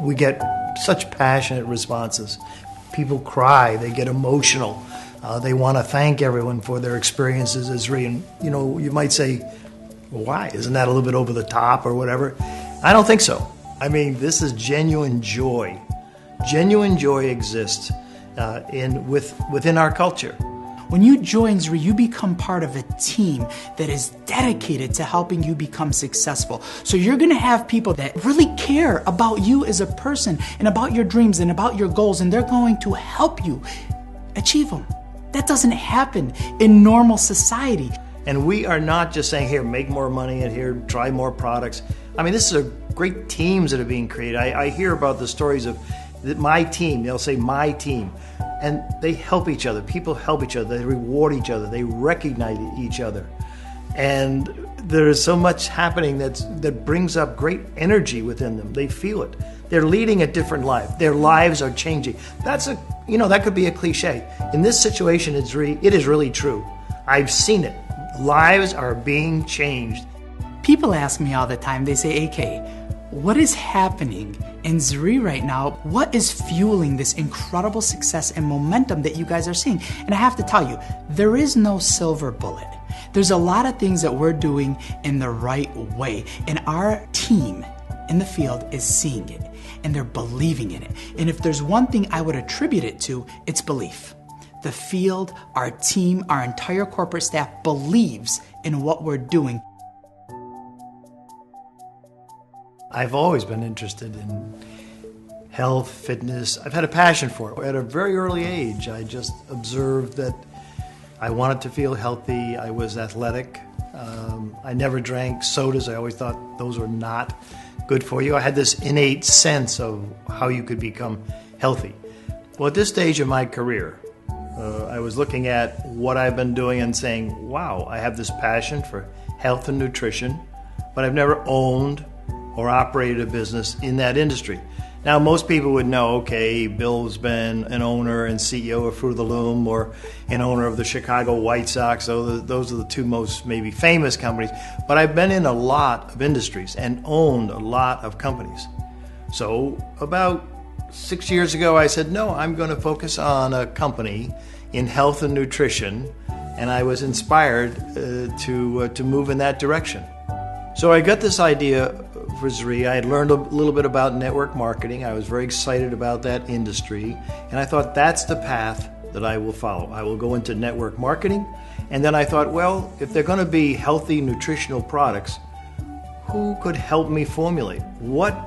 we get such passionate responses. People cry, they get emotional. They want to thank everyone for their experiences as Zrii. And, you might say, well, why? Isn't that a little bit over the top or whatever? I don't think so. I mean, this is genuine joy. Genuine joy exists within our culture. When you join Zrii, you become part of a team that is dedicated to helping you become successful. So you're gonna have people that really care about you as a person and about your dreams and about your goals, and they're going to help you achieve them. That doesn't happen in normal society. And we are not just saying, here, make more money, and here, try more products. I mean, this is great teams that are being created. I hear about the stories of my team. They'll say, my team. And they help each other. People help each other. They reward each other. They recognize each other. And there is so much happening that brings up great energy within them. They feel it. They're leading a different life. Their lives are changing. That could be a cliche. In this situation at Zrii, it is really true. I've seen it. Lives are being changed. People ask me all the time, they say, AK, what is happening in Zrii right now? What is fueling this incredible success and momentum that you guys are seeing? And I have to tell you, there is no silver bullet. There's a lot of things that we're doing in the right way, and our team in the field is seeing it, and they're believing in it. And if there's one thing I would attribute it to, it's belief. The field, our team, our entire corporate staff believes in what we're doing. I've always been interested in health, fitness. I've had a passion for it. At a very early age, I just observed that I wanted to feel healthy. I was athletic. I never drank sodas. I always thought those were not good for you. I had this innate sense of how you could become healthy. Well, at this stage of my career, I was looking at what I've been doing and saying, wow, I have this passion for health and nutrition, but I've never owned or operated a business in that industry. Now, most people would know, okay, Bill's been an owner and CEO of Fruit of the Loom or an owner of the Chicago White Sox. So those are the two most maybe famous companies. But I've been in a lot of industries and owned a lot of companies. So about 6 years ago, I said, no, I'm going to focus on a company in health and nutrition. And I was inspired to move in that direction. So I got this idea for Zrii. I had learned a little bit about network marketing. I was very excited about that industry. And I thought that's the path that I will follow. I will go into network marketing. And then I thought, well, if they're going to be healthy nutritional products, who could help me formulate? What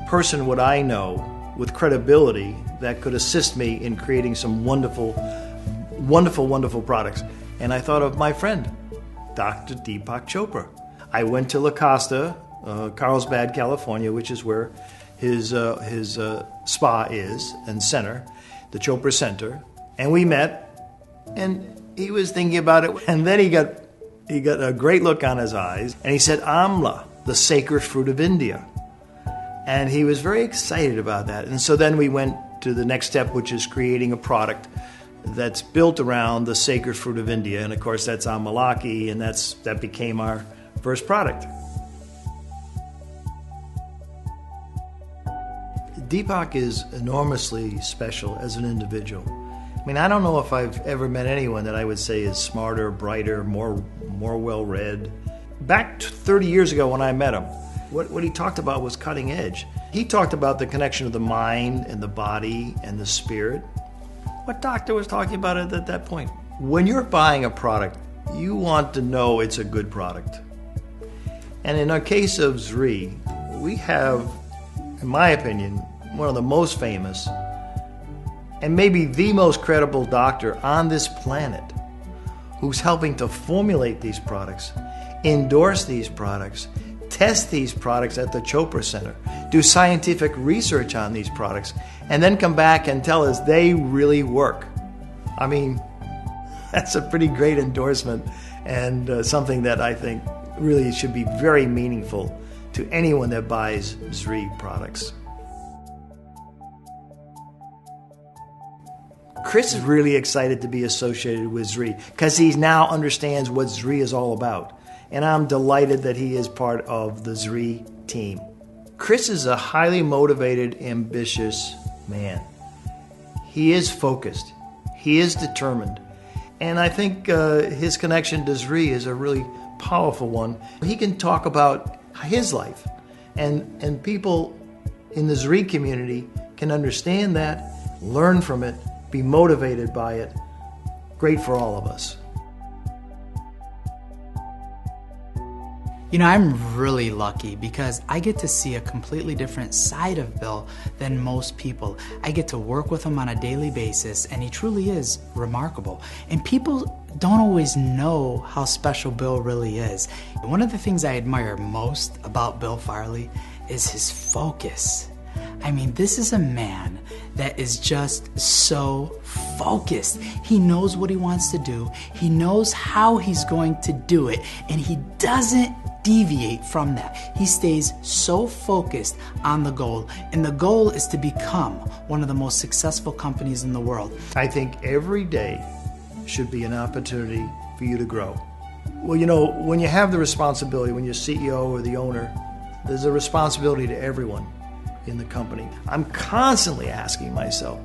person would I know with credibility that could assist me in creating some wonderful, wonderful, wonderful products? And I thought of my friend, Dr. Deepak Chopra. I went to La Costa, Carlsbad, California, which is where his spa is and center, the Chopra Center, and we met, and he was thinking about it, and then he got a great look on his eyes, and he said, Amla, the sacred fruit of India. And he was very excited about that. And so then we went to the next step, which is creating a product that's built around the sacred fruit of India, and of course that's Amalaki, and that became our first product. Deepak is enormously special as an individual. I mean, I don't know if I've ever met anyone that I would say is smarter, brighter, more well-read. Back 30 years ago when I met him, what he talked about was cutting edge. He talked about the connection of the mind and the body and the spirit. What doctor was talking about it at that point? When you're buying a product, you want to know it's a good product. And in our case of Zrii, we have, in my opinion, one of the most famous and maybe the most credible doctor on this planet who's helping to formulate these products, endorse these products, test these products at the Chopra Center, do scientific research on these products, and then come back and tell us they really work. I mean, that's a pretty great endorsement and something that I think really should be very meaningful to anyone that buys Zrii products. Chris is really excited to be associated with Zrii because he now understands what Zrii is all about. And I'm delighted that he is part of the Zrii team. Chris is a highly motivated, ambitious man. He is focused. He is determined. And I think his connection to Zrii is a really powerful one. He can talk about his life, and people in the Zrii community can understand that, learn from it, be motivated by it. Great for all of us. You know, I'm really lucky because I get to see a completely different side of Bill than most people. I get to work with him on a daily basis, and he truly is remarkable. And people don't always know how special Bill really is. One of the things I admire most about Bill Farley is his focus. I mean, this is a man that is just so focused. He knows what he wants to do. He knows how he's going to do it, and he doesn't deviate from that. He stays so focused on the goal, and the goal is to become one of the most successful companies in the world. I think every day should be an opportunity for you to grow. Well, you know, when you have the responsibility, when you're CEO or the owner, there's a responsibility to everyone in the company. I'm constantly asking myself,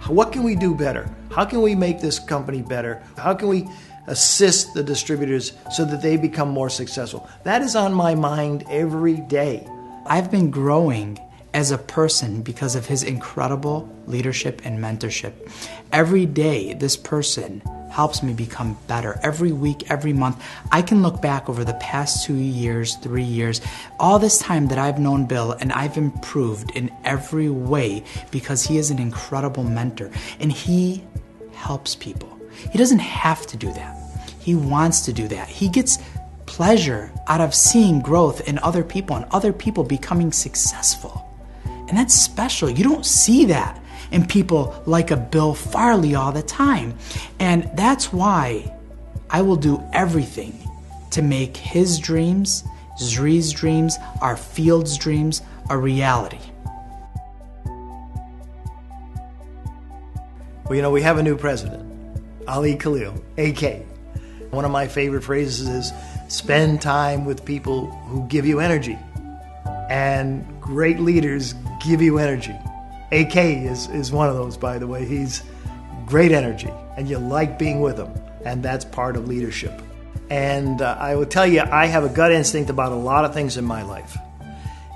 what can we do better? How can we make this company better? How can we assist the distributors so that they become more successful? That is on my mind every day. I've been growing as a person because of his incredible leadership and mentorship. Every day, this person helps me become better. Every week, every month, I can look back over the past 2 years, 3 years, all this time that I've known Bill, and I've improved in every way because he is an incredible mentor, and he helps people. He doesn't have to do that. He wants to do that. He gets pleasure out of seeing growth in other people and other people becoming successful. And that's special. You don't see that in people like a Bill Farley all the time. And that's why I will do everything to make his dreams, Zrii's dreams, our field's dreams a reality. Well, you know, we have a new president, Ali Khalil, AK. One of my favorite phrases is, spend time with people who give you energy. And great leaders give you energy. AK is one of those, by the way. He's great energy, and you like being with him, and that's part of leadership. And I will tell you, I have a gut instinct about a lot of things in my life.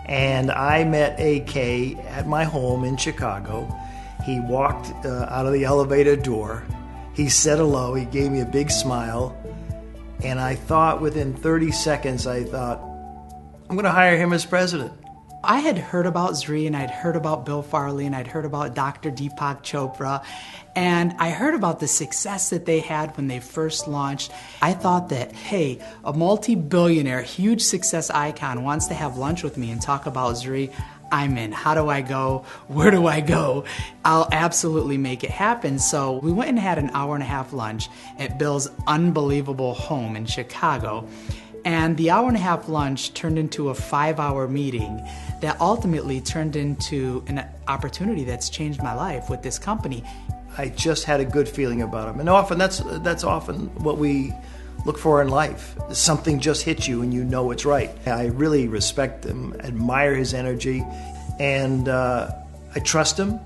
And I met AK at my home in Chicago. He walked out of the elevator door. He said hello. He gave me a big smile. And I thought within 30 seconds, I'm going to hire him as president. I had heard about Zrii, and I'd heard about Bill Farley, and I'd heard about Dr. Deepak Chopra, and I heard about the success that they had when they first launched. I thought that, hey, a multi-billionaire, huge success icon wants to have lunch with me and talk about Zrii. I'm in. How do I go? Where do I go? I'll absolutely make it happen. So we went and had an hour-and-a-half lunch at Bill's unbelievable home in Chicago. And the hour-and-a-half lunch turned into a 5-hour meeting that ultimately turned into an opportunity that's changed my life with this company. I just had a good feeling about him. And often that's often what we look for in life. Something just hits you and you know it's right. I really respect him, admire his energy, and I trust him.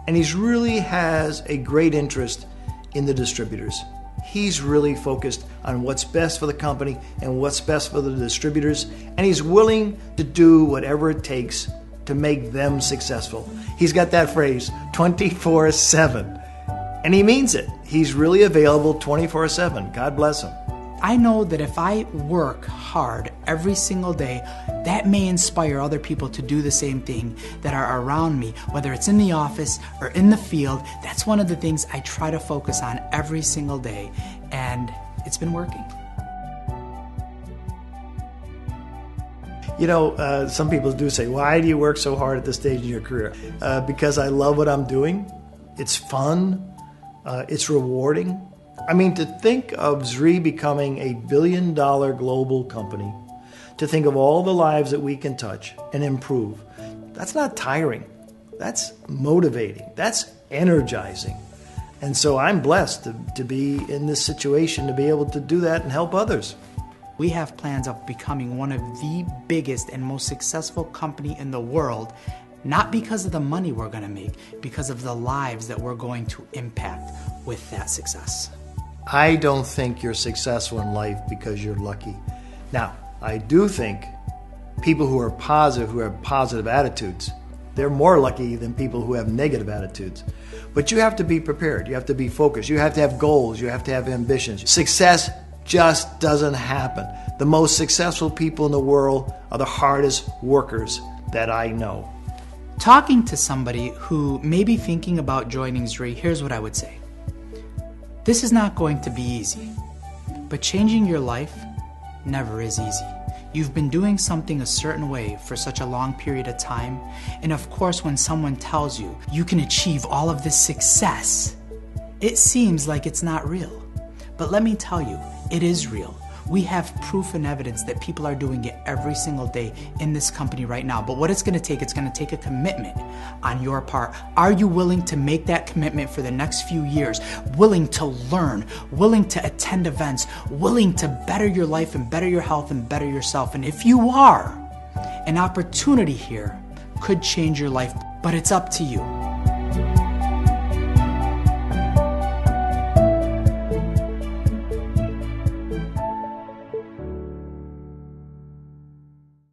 And he really has a great interest in the distributors. He's really focused on what's best for the company and what's best for the distributors, and he's willing to do whatever it takes to make them successful. He's got that phrase, 24/7, and he means it. He's really available 24/7. God bless him. I know that if I work hard every single day, that may inspire other people to do the same thing that are around me, whether it's in the office or in the field. That's one of the things I try to focus on every single day, and it's been working. You know, some people do say, why do you work so hard at this stage in your career? Because I love what I'm doing. It's fun. It's rewarding. I mean, to think of Zrii becoming a billion-dollar global company, to think of all the lives that we can touch and improve, that's not tiring. That's motivating. That's energizing. And so I'm blessed to be in this situation, to be able to do that and help others. We have plans of becoming one of the biggest and most successful company in the world, not because of the money we're gonna make, because of the lives that we're going to impact with that success. I don't think you're successful in life because you're lucky. Now, I do think people who are positive, who have positive attitudes, they're more lucky than people who have negative attitudes. But you have to be prepared. You have to be focused. You have to have goals. You have to have ambitions. Success just doesn't happen. The most successful people in the world are the hardest workers that I know. Talking to somebody who may be thinking about joining Zrii, here's what I would say. This is not going to be easy, but changing your life never is easy. You've been doing something a certain way for such a long period of time, and of course when someone tells you you can achieve all of this success, it seems like it's not real. But let me tell you, it is real. We have proof and evidence that people are doing it every single day in this company right now. But what it's gonna take a commitment on your part. Are you willing to make that commitment for the next few years? Willing to learn, willing to attend events, willing to better your life and better your health and better yourself? And if you are, an opportunity here could change your life, but it's up to you.